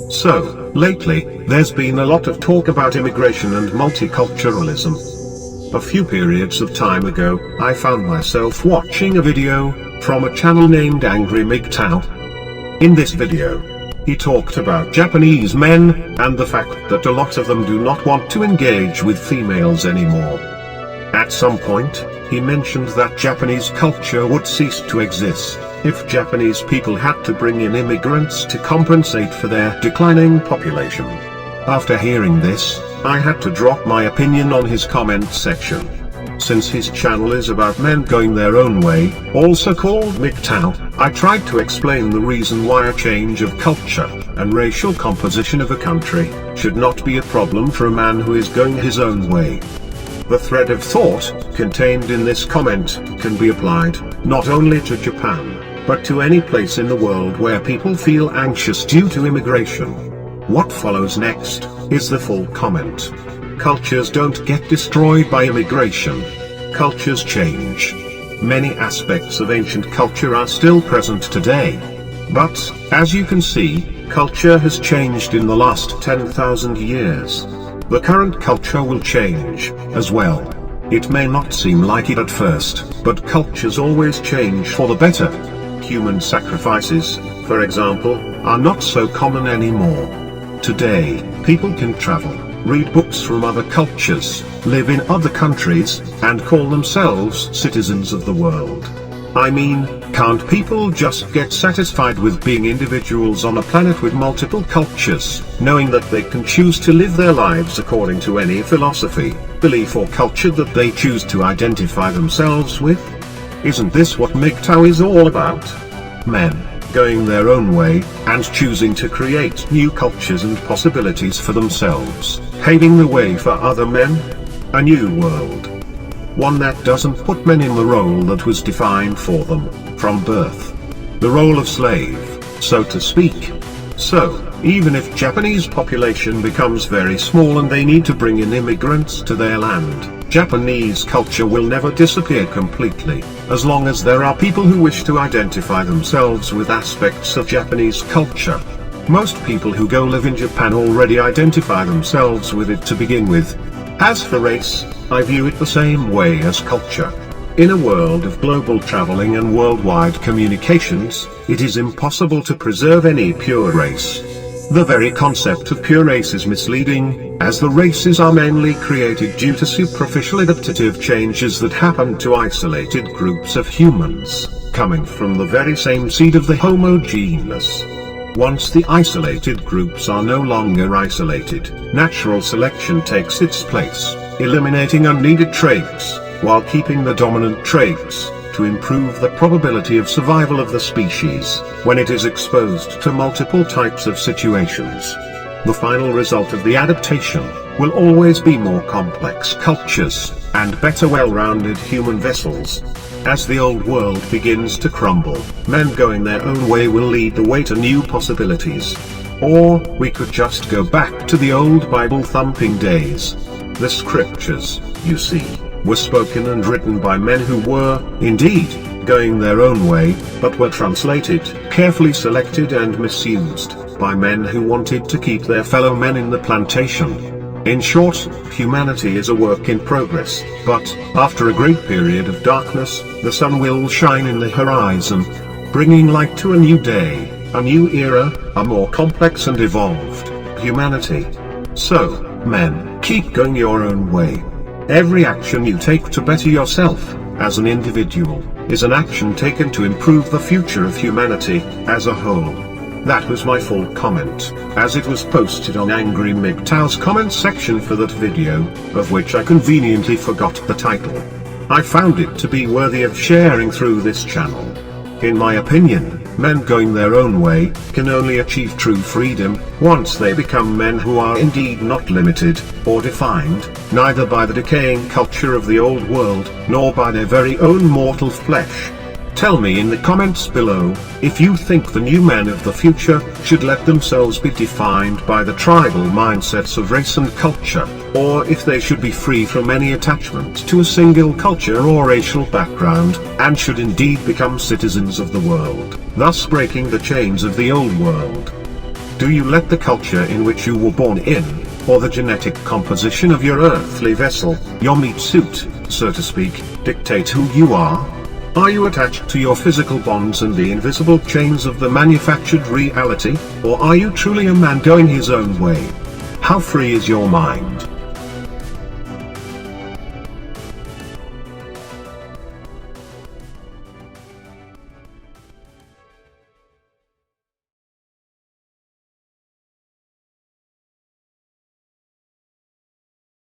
So, lately, there's been a lot of talk about immigration and multiculturalism. A few periods of time ago, I found myself watching a video from a channel named Angry MGTOW. In this video, he talked about Japanese men, and the fact that a lot of them do not want to engage with females anymore. At some point, he mentioned that Japanese culture would cease to exist if Japanese people had to bring in immigrants to compensate for their declining population. After hearing this, I had to drop my opinion on his comment section. Since his channel is about men going their own way, also called MGTOW, I tried to explain the reason why a change of culture and racial composition of a country should not be a problem for a man who is going his own way. The thread of thought contained in this comment can be applied not only to Japan, but to any place in the world where people feel anxious due to immigration. What follows next is the full comment. Cultures don't get destroyed by immigration. Cultures change. Many aspects of ancient culture are still present today. But, as you can see, culture has changed in the last 10,000 years. The current culture will change, as well. It may not seem like it at first, but cultures always change for the better. Human sacrifices, for example, are not so common anymore. Today, people can travel, read books from other cultures, live in other countries, and call themselves citizens of the world. I mean, can't people just get satisfied with being individuals on a planet with multiple cultures, knowing that they can choose to live their lives according to any philosophy, belief or culture that they choose to identify themselves with? Isn't this what MGTOW is all about? Men going their own way, and choosing to create new cultures and possibilities for themselves, paving the way for other men? A new world. One that doesn't put men in the role that was defined for them, from birth. The role of slave, so to speak. So, even if Japanese population becomes very small and they need to bring in immigrants to their land, Japanese culture will never disappear completely, as long as there are people who wish to identify themselves with aspects of Japanese culture. Most people who go live in Japan already identify themselves with it to begin with. As for race, I view it the same way as culture. In a world of global traveling and worldwide communications, it is impossible to preserve any pure race. The very concept of pure race is misleading, as the races are mainly created due to superficial adaptive changes that happen to isolated groups of humans, coming from the very same seed of the Homo genus. Once the isolated groups are no longer isolated, natural selection takes its place, eliminating unneeded traits, while keeping the dominant traits, to improve the probability of survival of the species, when it is exposed to multiple types of situations. The final result of the adaptation will always be more complex cultures, and better well-rounded human vessels. As the old world begins to crumble, men going their own way will lead the way to new possibilities. Or, we could just go back to the old Bible-thumping days. The scriptures, you see, were spoken and written by men who were, indeed, going their own way, but were translated, carefully selected and misused, by men who wanted to keep their fellow men in the plantation. In short, humanity is a work in progress, but, after a great period of darkness, the sun will shine in the horizon, bringing light to a new day, a new era, a more complex and evolved humanity. So, men, keep going your own way. Every action you take to better yourself, as an individual, is an action taken to improve the future of humanity, as a whole. That was my full comment, as it was posted on Angry MGTOW's comment section for that video, of which I conveniently forgot the title. I found it to be worthy of sharing through this channel. In my opinion, men going their own way can only achieve true freedom once they become men who are indeed not limited or defined, neither by the decaying culture of the old world, nor by their very own mortal flesh. Tell me in the comments below, if you think the new men of the future should let themselves be defined by the tribal mindsets of race and culture, or if they should be free from any attachment to a single culture or racial background, and should indeed become citizens of the world, thus breaking the chains of the old world. Do you let the culture in which you were born in, or the genetic composition of your earthly vessel, your meat suit, so to speak, dictate who you are? Are you attached to your physical bonds and the invisible chains of the manufactured reality, or are you truly a man going his own way? How free is your mind?